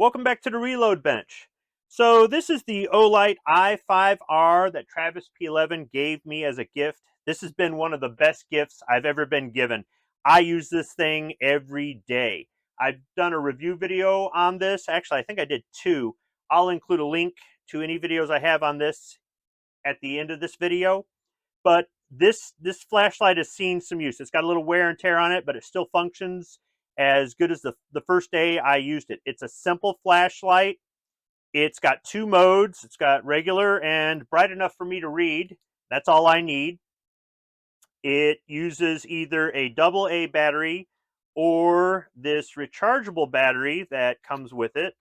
Welcome back to the Reload Bench. So this is the OLight i5R that Travis P11 gave me as a gift. This has been one of the best gifts I've ever been given. I use this thing every day. I've done a review video on this. Actually, I think I did two. I'll include a link to any videos I have on this at the end of this video. But this flashlight has seen some use. It's got a little wear and tear on it, but it still functions as good as the first day I used it. It's a simple flashlight. It's got two modes. It's got regular and bright enough for me to read. That's all I need. It uses either a AA battery or this rechargeable battery that comes with it.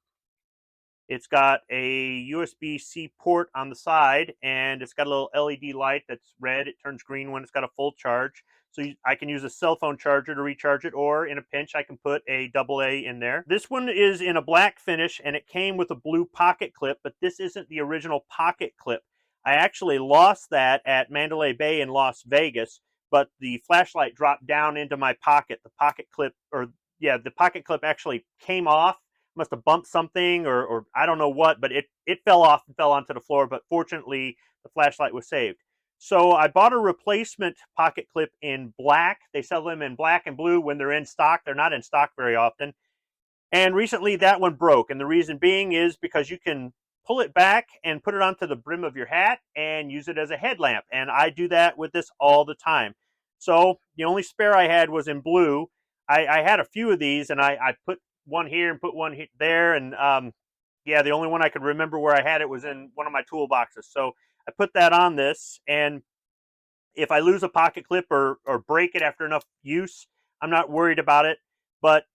It's got a USB-C port on the side, and it's got a little LED light that's red. It turns green when it's got a full charge. So I can use a cell phone charger to recharge it, or in a pinch, I can put a AA in there. This one is in a black finish, and it came with a blue pocket clip, but this isn't the original pocket clip. I actually lost that at Mandalay Bay in Las Vegas, but the flashlight dropped down into my pocket. The pocket clip actually came off. Must have bumped something or I don't know what, but it fell off and fell onto the floor, but fortunately the flashlight was saved. So I bought a replacement pocket clip in black. They sell them in black and blue when they're in stock. They're not in stock very often. And recently that one broke, and the reason being is because you can pull it back and put it onto the brim of your hat and use it as a headlamp, and I do that with this all the time. So the only spare I had was in blue. I had a few of these, and I put one here and put one there, and yeah, the only one I could remember where I had it was in one of my toolboxes. So I put that on this, and if I lose a pocket clip or break it after enough use, I'm not worried about it. But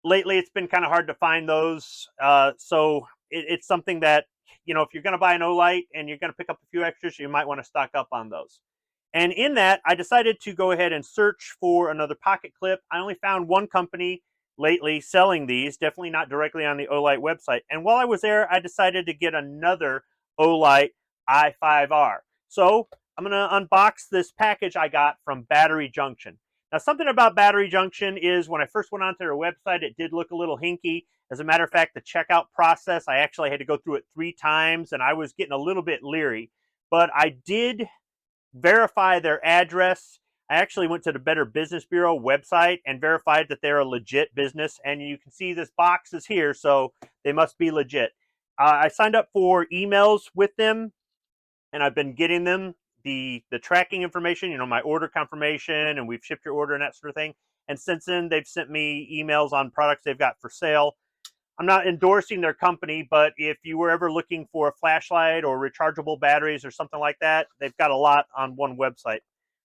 lately it's been kind of hard to find those, so it's something that, you know, if you're going to buy an OLight and you're going to pick up a few extras, you might want to stock up on those. And in that, I decided to go ahead and search for another pocket clip. I only found one company lately selling these, definitely not directly on the OLight website. And while I was there, I decided to get another OLight i5R. So I'm going to unbox this package I got from Battery Junction. Now, something about Battery Junction is when I first went onto their website, it did look a little hinky. As a matter of fact, the checkout process, I actually had to go through it 3 times, and I was getting a little bit leery. But I did verify their address. I actually went to the Better Business Bureau website and verified that they're a legit business. And you can see this box is here, so they must be legit. I signed up for emails with them, and I've been getting them the tracking information, you know, my order confirmation, and we've shipped your order and that sort of thing. And since then, they've sent me emails on products they've got for sale. I'm not endorsing their company, but if you were ever looking for a flashlight or rechargeable batteries or something like that, they've got a lot on one website.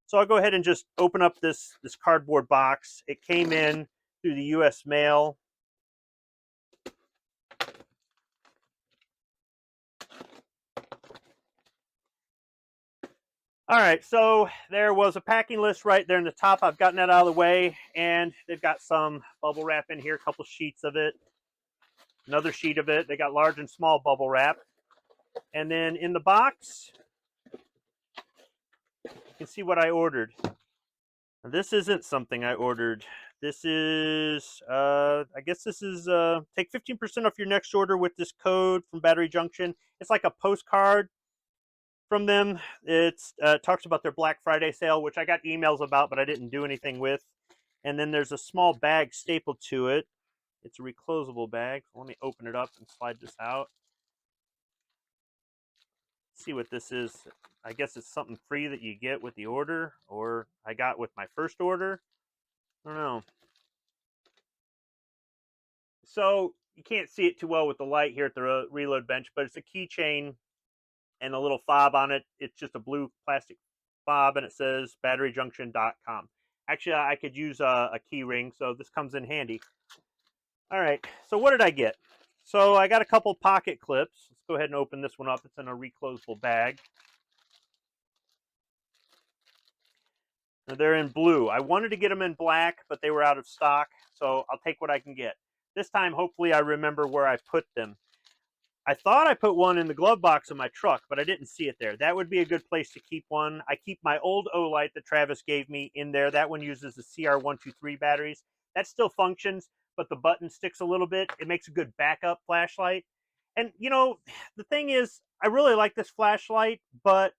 So I'll go ahead and just open up this cardboard box. It came in through the U.S. mail. All right, so there was a packing list right there in the top. I've gotten that out of the way, and they've got some bubble wrap in here, a couple sheets of it, another sheet of it. They got large and small bubble wrap. And then in the box, you can see what I ordered. Now, this isn't something I ordered. This is, I guess this is, take 15% off your next order with this code from Battery Junction. It's like a postcard from them. It talks about their Black Friday sale, which I got emails about, but I didn't do anything with. And then there's a small bag stapled to it. It's a reclosable bag. Let me open it up and slide this out. See what this is. I guess it's something free that you get with the order, or I got with my first order. I don't know. So you can't see it too well with the light here at the Reload Bench, but it's a keychain and a little fob on it. It's just a blue plastic fob, and it says batteryjunction.com. Actually, I could use a key ring, so this comes in handy. All right, so what did I get? So I got a couple pocket clips. Let's go ahead and open this one up. It's in a reclosable bag. Now they're in blue. I wanted to get them in black, but they were out of stock, so I'll take what I can get. This time, hopefully, I remember where I put them. I thought I put one in the glove box of my truck, but I didn't see it there. That would be a good place to keep one. I keep my old OLight that Travis gave me in there. That one uses the CR123 batteries. That still functions, but the button sticks a little bit. It makes a good backup flashlight. And you know, the thing is, I really like this flashlight, but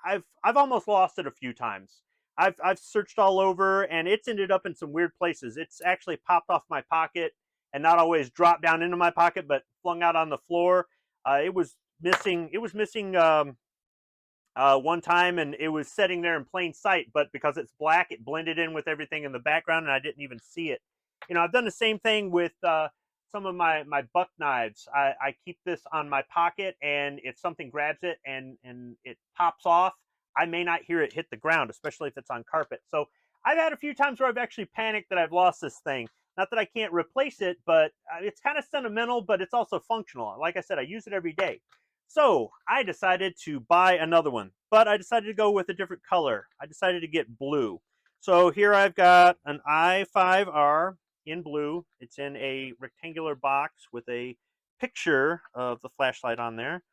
I've almost lost it a few times. I've searched all over, and it's ended up in some weird places. It's actually popped off my pocket and not always dropped down into my pocket, but flung out on the floor. It was missing. It was missing one time, and it was sitting there in plain sight. But because it's black, it blended in with everything in the background, and I didn't even see it. You know, I've done the same thing with some of my buck knives. I keep this on my pocket, and if something grabs it and it pops off, I may not hear it hit the ground, especially if it's on carpet. So I've had a few times where I've actually panicked that I've lost this thing. Not that I can't replace it, but it's kind of sentimental, but it's also functional. Like I said, I use it every day. So I decided to buy another one, but I decided to go with a different color. I decided to get blue. So here I've got an i5R in blue. It's in a rectangular box with a picture of the flashlight on there.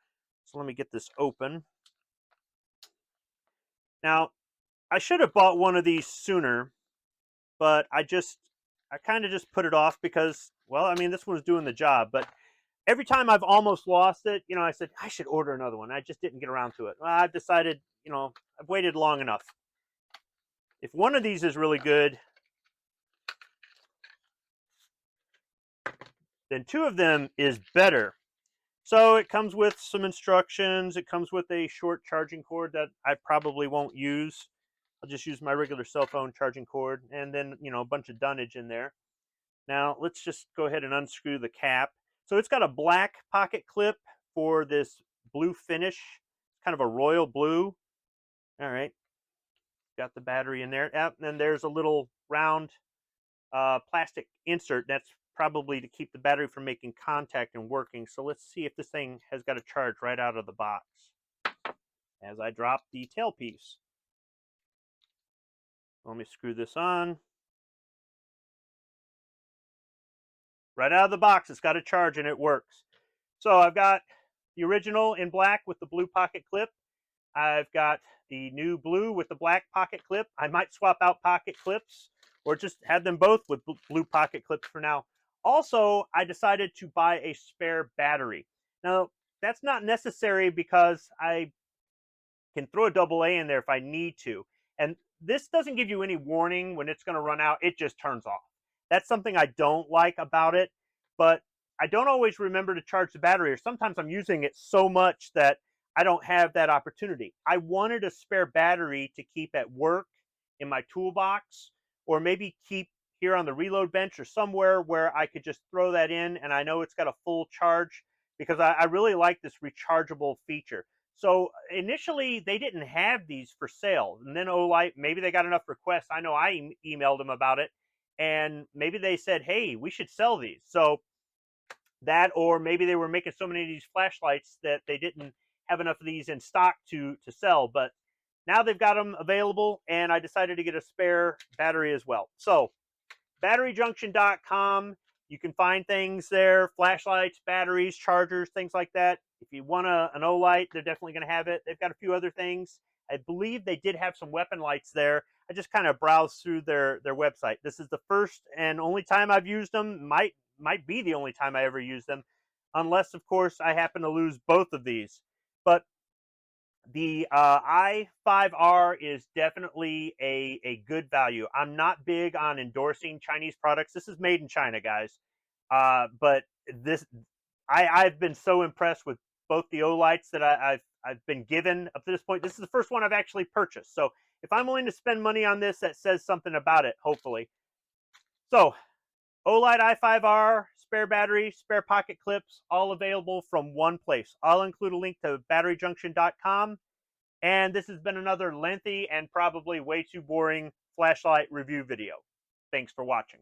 So let me get this open. Now, I should have bought one of these sooner, but I kind of just put it off because, well, I mean, this one's doing the job, but every time I've almost lost it, you know, I said, I should order another one. I just didn't get around to it. Well, I've decided, you know, I've waited long enough. If one of these is really good, then two of them is better. So it comes with some instructions. It comes with a short charging cord that I probably won't use. I'll just use my regular cell phone charging cord, and then, you know, a bunch of dunnage in there. Now, let's just go ahead and unscrew the cap. So it's got a black pocket clip for this blue finish, kind of a royal blue. All right, got the battery in there. And then there's a little round plastic insert that's probably to keep the battery from making contact and working. So let's see if this thing has got a charge right out of the box as I drop the tailpiece. Let me screw this on. Right out of the box, it's got a charge and it works. So I've got the original in black with the blue pocket clip. I've got the new blue with the black pocket clip. I might swap out pocket clips or just have them both with blue pocket clips for now. Also, I decided to buy a spare battery. Now, that's not necessary because I can throw a AA in there if I need to. And this doesn't give you any warning when it's going to run out. It just turns off. That's something I don't like about it, but I don't always remember to charge the battery, or sometimes I'm using it so much that I don't have that opportunity. I wanted a spare battery to keep at work in my toolbox, or maybe keep here on the reload bench or somewhere where I could just throw that in and I know it's got a full charge, because I really like this rechargeable feature. So initially they didn't have these for sale, and then OLight, maybe they got enough requests. I know I emailed them about it, and maybe they said, hey, we should sell these. So that, or maybe they were making so many of these flashlights that they didn't have enough of these in stock to sell. But now they've got them available, and I decided to get a spare battery as well. So batteryyunction.com, you can find things there: flashlights, batteries, chargers, things like that. If you want an OLight, they're definitely going to have it. They've got a few other things. I believe they did have some weapon lights there. I just kind of browsed through their website. This is the first and only time I've used them. Might be the only time I ever use them, unless, of course, I happen to lose both of these. But the i5R is definitely a good value. I'm not big on endorsing Chinese products. This is made in China, guys. But I've been so impressed with both the OLights that I've been given up to this point. This is the first one I've actually purchased. So if I'm willing to spend money on this, that says something about it, hopefully. So OLight i5R, spare battery, spare pocket clips, all available from one place. I'll include a link to batteryyunction.com. And this has been another lengthy and probably way too boring flashlight review video. Thanks for watching.